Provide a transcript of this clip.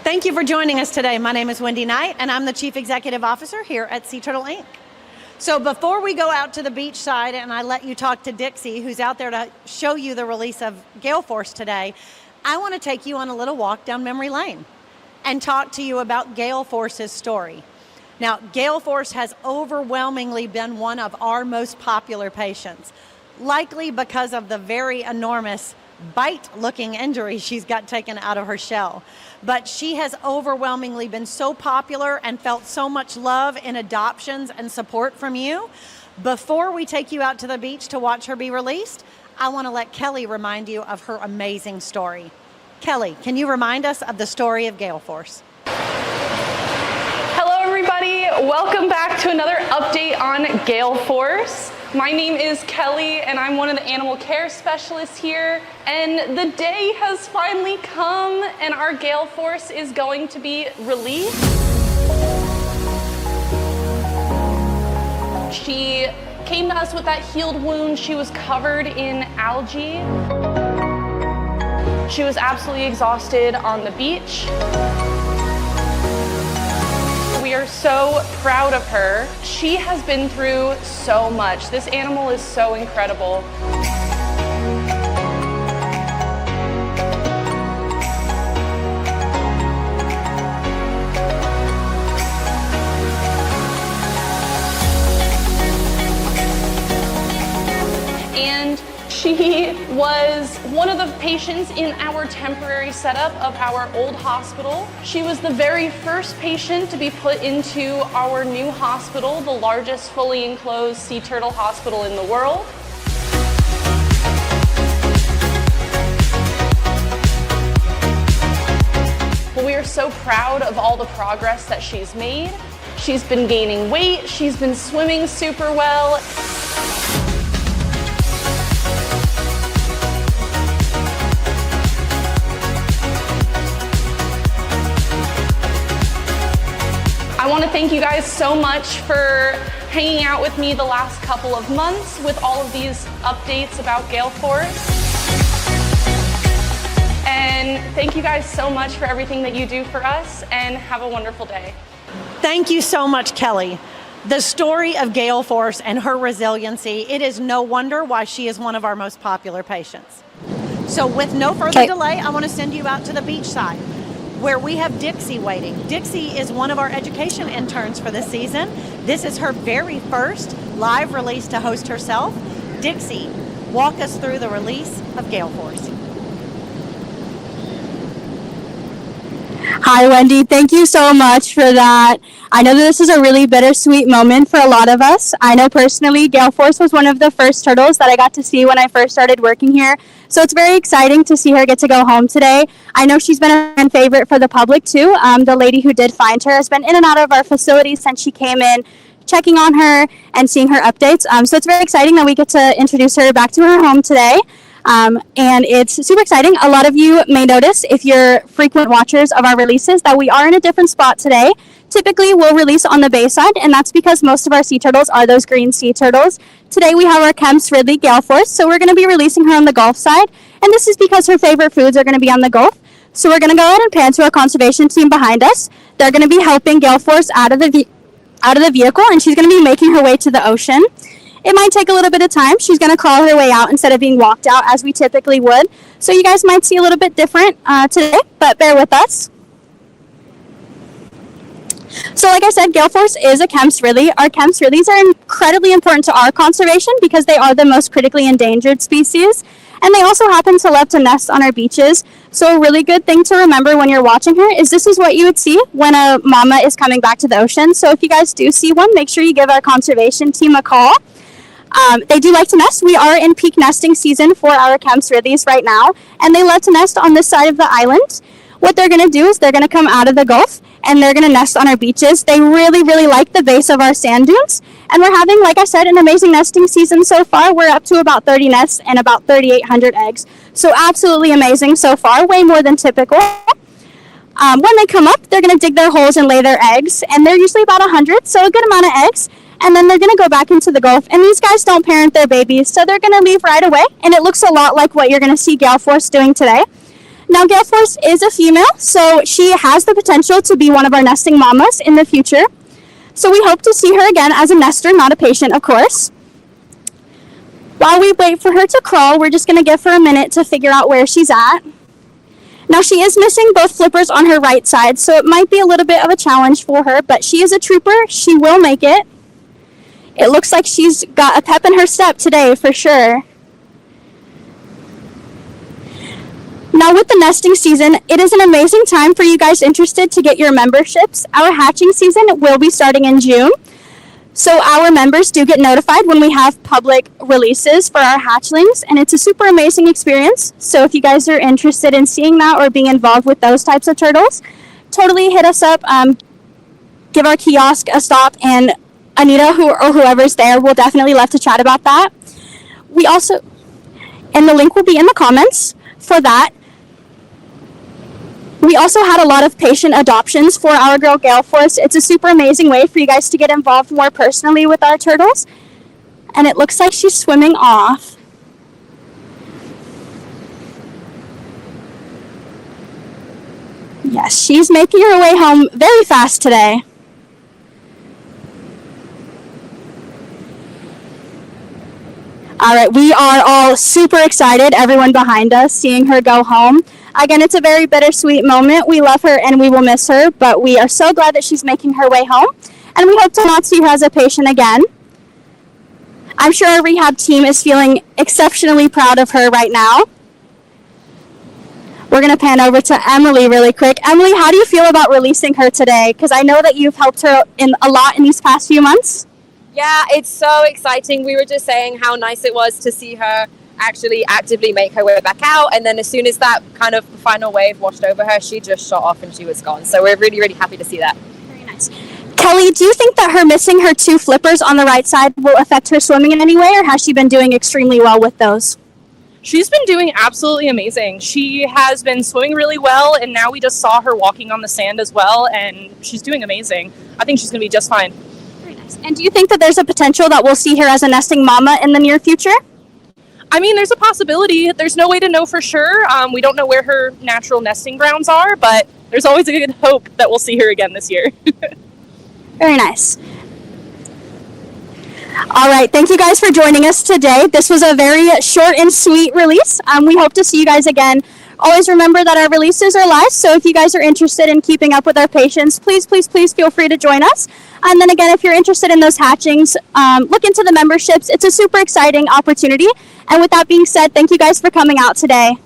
Thank you for joining us today. My name is Wendy Knight, and I'm the Chief Executive Officer here at Sea Turtle Inc. So before we go out to the beach side and I let you talk to Dixie, who's out there to show you the release of Gale Force today, I want to take you on a little walk down memory lane and talk to you about Gale Force's story. Now, Gale Force has overwhelmingly been one of our most popular patients, likely because of the very enormous bite-looking injury she's got taken out of her shell. But she has overwhelmingly been so popular and felt so much love in adoptions and support from you. Before we take you out to the beach to watch her be released, I want to let Kelly remind you of her amazing story. Kelly, can you remind us of the story of Gale Force? Hello everybody, welcome back to another update on Gale Force. My name is Kelly and I'm one of the animal care specialists here, and the day has finally come and our Gale Force is going to be released. She came to us with that healed wound. She was covered in algae. She was absolutely exhausted on the beach. We are so proud of her. She has been through so much. This animal is so incredible. And she was one of the patients in our temporary setup of our old hospital. She was the very first patient to be put into our new hospital, the largest fully enclosed sea turtle hospital in the world. We are so proud of all the progress that she's made. She's been gaining weight, she's been swimming super well. I want to thank you guys so much for hanging out with me the last couple of months with all of these updates about Gale Force. And thank you guys so much for everything that you do for us, and have a wonderful day. Thank you so much, Kelly. The story of Gale Force and her resiliency, it is no wonder why she is one of our most popular patients. So with no further delay, I want to send you out to the beach side, where we have Dixie waiting. Dixie is one of our education interns for this season. This is her very first live release to host herself. Dixie, walk us through the release of Gale Force. Hi, Wendy. Thank you so much for that. I know that this is a really bittersweet moment for a lot of us. I know personally, Gale Force was one of the first turtles that I got to see when I first started working here. So it's very exciting to see her get to go home today. I know she's been a fan favorite for the public too. The lady who did find her has been in and out of our facility since she came in, checking on her and seeing her updates. So it's very exciting that we get to introduce her back to her home today. And it's super exciting. A lot of you may notice, if you're frequent watchers of our releases, that we are in a different spot today. Typically, we'll release on the bay side, and that's because most of our sea turtles are those green sea turtles. Today, we have our Kemp's Ridley Gale Force, so we're going to be releasing her on the Gulf side, and this is because her favorite foods are going to be on the Gulf. So we're going to go ahead and pan to our conservation team behind us. They're going to be helping Gale Force out of the vehicle, and she's going to be making her way to the ocean. It might take a little bit of time. She's going to crawl her way out instead of being walked out as we typically would. So you guys might see a little bit different today, but bear with us. So like I said, Gale Force is a Kemp's Ridley. Our Kemp's Ridleys are incredibly important to our conservation because they are the most critically endangered species. And they also happen to love to nest on our beaches. So a really good thing to remember when you're watching her is this is what you would see when a mama is coming back to the ocean. So if you guys do see one, make sure you give our conservation team a call. They do like to nest. We are in peak nesting season for our Kemp's Ridleys right now, and they love to nest on this side of the island. What they're going to do is they're going to come out of the Gulf, and they're going to nest on our beaches. They really, really like the base of our sand dunes, and we're having, like I said, an amazing nesting season so far. We're up to about 30 nests and about 3,800 eggs. So absolutely amazing so far, way more than typical. When they come up, they're going to dig their holes and lay their eggs, and they're usually about 100, so a good amount of eggs. And then they're going to go back into the Gulf. And these guys don't parent their babies, so they're going to leave right away. And it looks a lot like what you're going to see Gale Force doing today. Now, Gale Force is a female, so she has the potential to be one of our nesting mamas in the future. So we hope to see her again as a nester, not a patient, of course. While we wait for her to crawl, we're just going to give her a minute to figure out where she's at. Now, she is missing both flippers on her right side, so it might be a little bit of a challenge for her, but she is a trooper. She will make it. It looks like she's got a pep in her step today, for sure. Now, with the nesting season, it is an amazing time for you guys interested to get your memberships. Our hatching season will be starting in June. So our members do get notified when we have public releases for our hatchlings, and it's a super amazing experience. So if you guys are interested in seeing that or being involved with those types of turtles, totally hit us up, give our kiosk a stop, and Anita or whoever's there will definitely love to chat about that. And the link will be in the comments for that. We also had a lot of patient adoptions for our girl Gale Force. It's a super amazing way for you guys to get involved more personally with our turtles. And it looks like she's swimming off. Yes, she's making her way home very fast today. All right, we are all super excited, everyone behind us, seeing her go home. Again, it's a very bittersweet moment. We love her and we will miss her, but we are so glad that she's making her way home, and we hope to not see her as a patient again. I'm sure our rehab team is feeling exceptionally proud of her right now. We're going to pan over to Emily really quick. Emily, how do you feel about releasing her today? Because I know that you've helped her a lot in these past few months. Yeah, it's so exciting. We were just saying how nice it was to see her actually actively make her way back out, and then as soon as that kind of final wave washed over her, she just shot off and she was gone. So we're really, really happy to see that. Very nice. Kelly, do you think that her missing her two flippers on the right side will affect her swimming in any way, or has she been doing extremely well with those? She's been doing absolutely amazing. She has been swimming really well, and now we just saw her walking on the sand as well, and she's doing amazing. I think she's going to be just fine. Very nice. And do you think that there's a potential that we'll see her as a nesting mama in the near future? I mean, there's a possibility. There's no way to know for sure. We don't know where her natural nesting grounds are, but there's always a good hope that we'll see her again this year. Very nice. All right, thank you guys for joining us today. This was a very short and sweet release. We hope to see you guys again. Always remember that our releases are live, so if you guys are interested in keeping up with our patients, please feel free to join us. And then again, if you're interested in those hatchings, look into the memberships. It's a super exciting opportunity. And with that being said, thank you guys for coming out today.